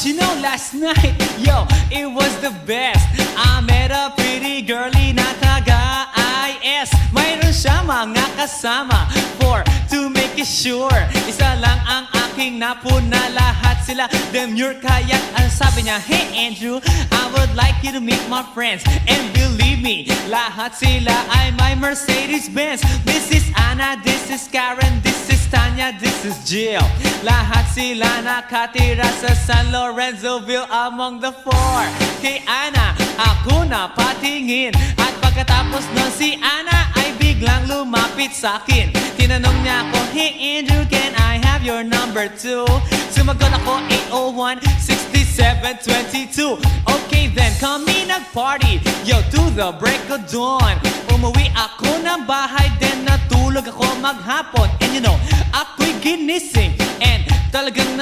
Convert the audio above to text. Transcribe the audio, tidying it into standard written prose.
But you know last night, yo, it was the best. I met a pretty girlie na taga-IS. Mayroon siya mga kasama to make it sure. Isa lang ang aking napuna, lahat sila demure. Kaya ang sabi niya, hey Andrew, I would like you to meet my friends. And believe me, lahat sila ay my Mercedes-Benz. This is Anna, this is Karen, this is Tanya, this is Jill. Lahat sila nakatira sa San Lorenzoville among the four. Kay Anna, ako na patingin. At pagkatapos nun si Anna ay biglang lumapit sa akin. Tinanong niya ako, hey Andrew, can I have your number too? Sumagot ako, 801-6722. Okay then, kami nag-party, yo, to the break of dawn. Umuwi ako ng bahay, then natulog ako maghapon. And you know, ako'y ginising, and talagang